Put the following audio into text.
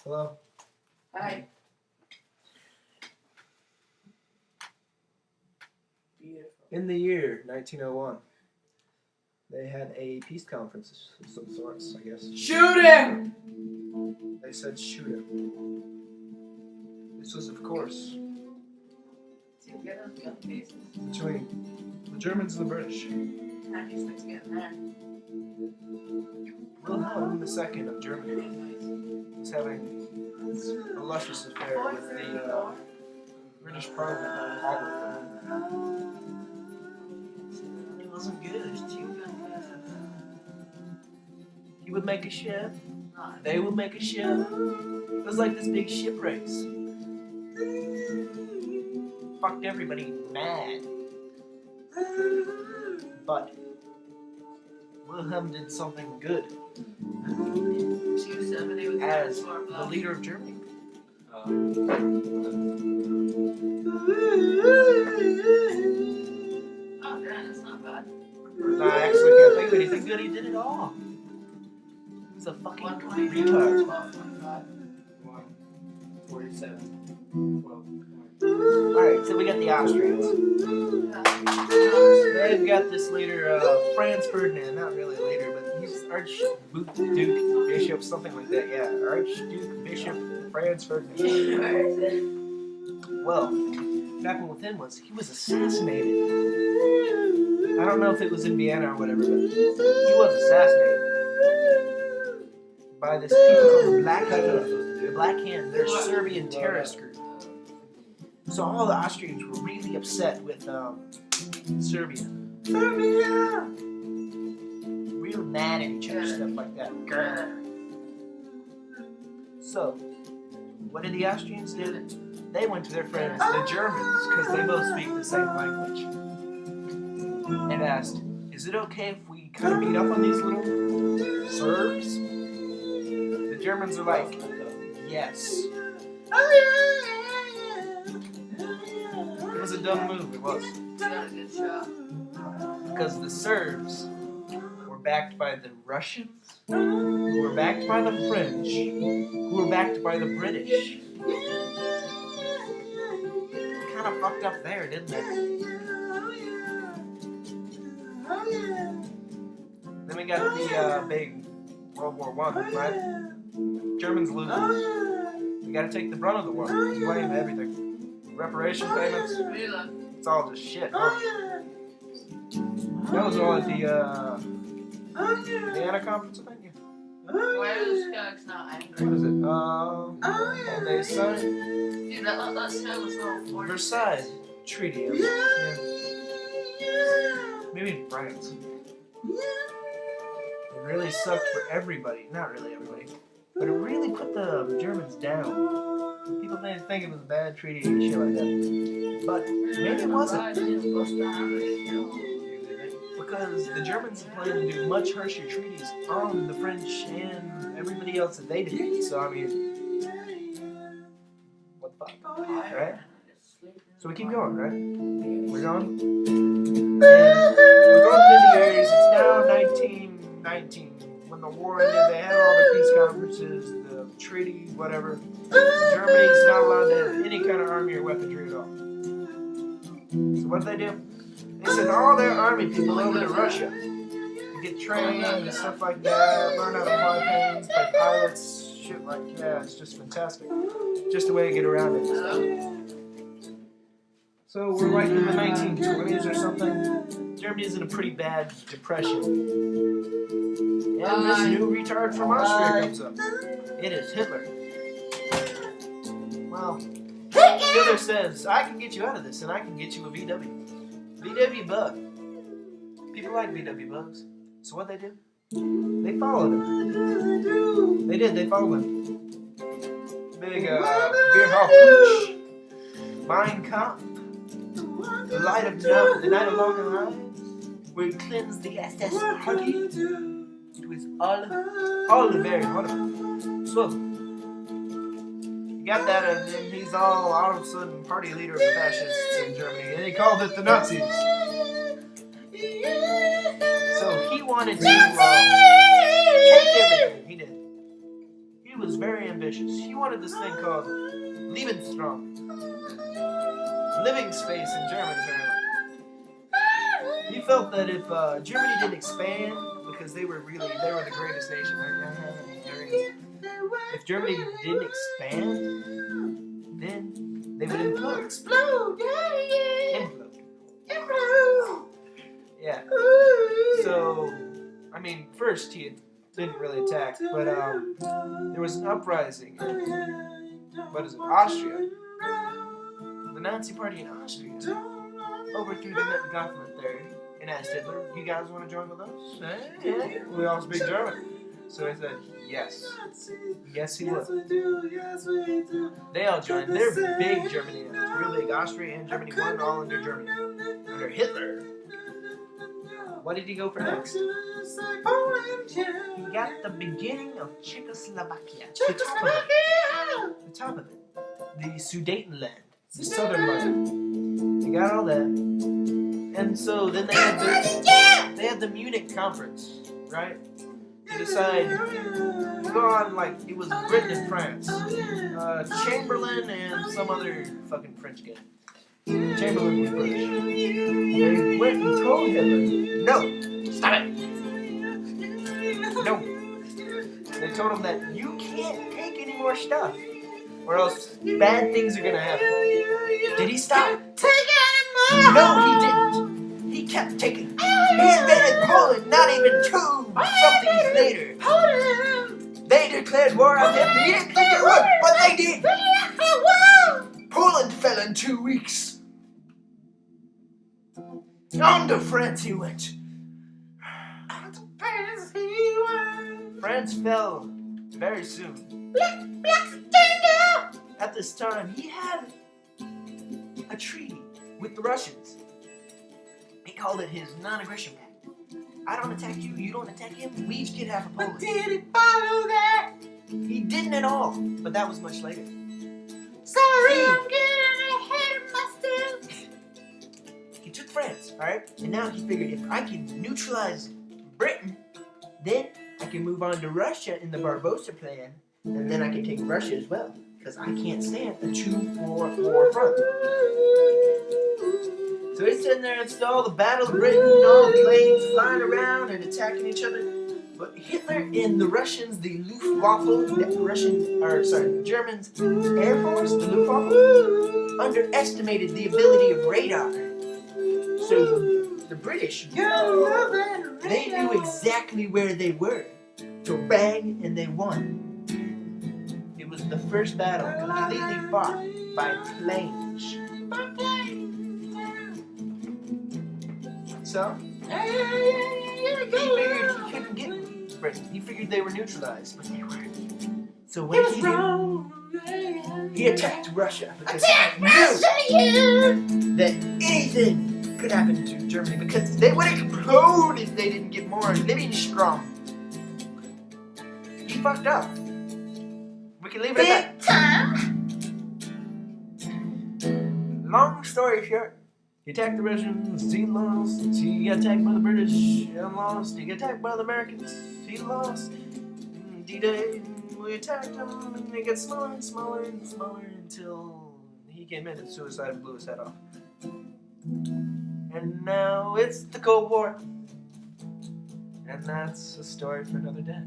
Hello? Hi. Beautiful. In the year 1901, they had a peace conference of some sorts, I guess. Shoot him! They said shoot him. This was, of course, between the Germans and the British. Wilhelm II of Germany was having a luscious affair with the British Parliament, all of them. It wasn't good. He would make a ship, they would make a ship. It was like this big ship race. Fucked everybody mad. But Wilhelm did something good as the leader of Germany. That's not bad. I actually can't think of anything good he did at all. He was a fucking retard. 47. 12. Alright, so we got the Austrians. They've got this leader, Franz Ferdinand, not really a leader, but he's Archduke Bishop, something like that, yeah. Archduke Bishop Franz Ferdinand. Well, what happened with him was he was assassinated. I don't know if it was in Vienna or whatever, but he was assassinated by this people called the Black Hand. The Black Hand, they're a Serbian terrorist group. So all the Austrians were really upset with Serbia. Real mad at each other, stuff like that. Grr. So, what did the Austrians do? They went to their friends, the Germans, because they both speak the same language, and asked, is it okay if we kind of beat up on these little Serbs? The Germans are like, yes. It was a dumb move, it was. Because the Serbs were backed by the Russians, who were backed by the French, who were backed by the British. Kind of fucked up there, didn't they? Then we got the big World War I, right? Germans lose. We gotta take the brunt of the war. Blame everything. Reparation payments, it's all just shit. Huh? That was all at the Vienna conference, I think. Where is Skag's not angry? What is it? And they signed Dude, that snow was all Versailles Treaty. Yeah. Maybe France. It really sucked for everybody. Not really everybody. But it really put the Germans down. People may think it was a bad treaty and shit like that. But maybe it wasn't. Because the Germans planned to do much harsher treaties on the French and everybody else that they did. So, I mean, what the fuck? Right? So we keep going, right? We're going? And we're going through the years. It's now 1919. When the war ended, they had all the peace conferences, the treaty, whatever. Germany's not allowed to have any kind of army or weaponry at all. So what did they do? They sent all their army people over to Russia to get trained and stuff like that, learn how to fly planes, play pilots, shit like that. It's just fantastic. Just a way to get around it. So we're like in the 1920s or something. Germany's in a pretty bad depression. And this new retard from Austria comes up. It is Hitler. Well, Hitler says, I can get you out of this and I can get you a VW. VW bug. People like VW bugs. So what they do? They followed him. They did, they followed him. Big Beerhoff, Mein Kampf, the light of night, the night of long lives, will cleanse the SS party. It was all very wonderful. So, you got that, and then he's all of a sudden party leader of the fascists in Germany, and he called it the Nazis. So he wanted to take everything. He did. He was very ambitious. He wanted this thing called Lebensraum. Living space in German, apparently. He felt that if Germany didn't expand, because they were the greatest nation. If Germany didn't expand, then they would implode. Implode. Yeah. So, I mean, first he didn't really attack, but there was an uprising in, Austria. The Nazi party in Austria overthrew the government there and asked Hitler, "You guys want to join with us? Yeah, we all speak German." So he said, yes. Yes, he would. They all joined. They're big Germany. It's real big. Austria and Germany won all under Germany. Under Hitler. What did he go for next? He got the beginning of Czechoslovakia. The top of it. The Sudetenland. The southern land. He got all that. And so then they had the Munich conference, right? To decide to go on, like, it was Britain and France. Chamberlain and some other fucking French guy. Chamberlain was British. They went and told Hitler, no, stop it. No. They told him that you can't take any more stuff, or else bad things are gonna happen. Did he stop? Take any more! No, he didn't. He kept taking. He invaded Poland not even 2 something later. They declared war on him. He didn't think it would, but they did. Poland fell in 2 weeks. On to France he went. France fell very soon. At this time, he had a treaty with the Russians. He called it his non-aggression pact. I don't attack you, you don't attack him, we each get half of Poland. But did he follow that? He didn't at all, but that was much later. Sorry, I'm getting ahead of myself. He took France, alright? And now he figured if I can neutralize Britain, then I can move on to Russia in the Barbarossa plan, and then I can take Russia as well, because I can't stand a 2-4-4 front. So he's sitting there and saw the Battle of Britain, all the planes flying around and attacking each other. But Hitler and the Russians, the Luftwaffe, the Germans' Air Force, the Luftwaffe, underestimated the ability of radar. So the British, they knew exactly where they were. So bang, and they won. It was the first battle completely fought by planes. So, he figured he couldn't get Britain. He figured they were neutralized, but they weren't. So what did he do? He attacked Russia because he knew that anything could happen to Germany because they would explode if they didn't get more Lebensraum. He fucked up. We can leave it at that. Long story short. He attacked the Russians, he lost. He got attacked by the British, and lost. He got attacked by the Americans, he lost. D-Day, we attacked him, and they got smaller and smaller and smaller until he came in and suicide and blew his head off. And now it's the Cold War. And that's a story for another day.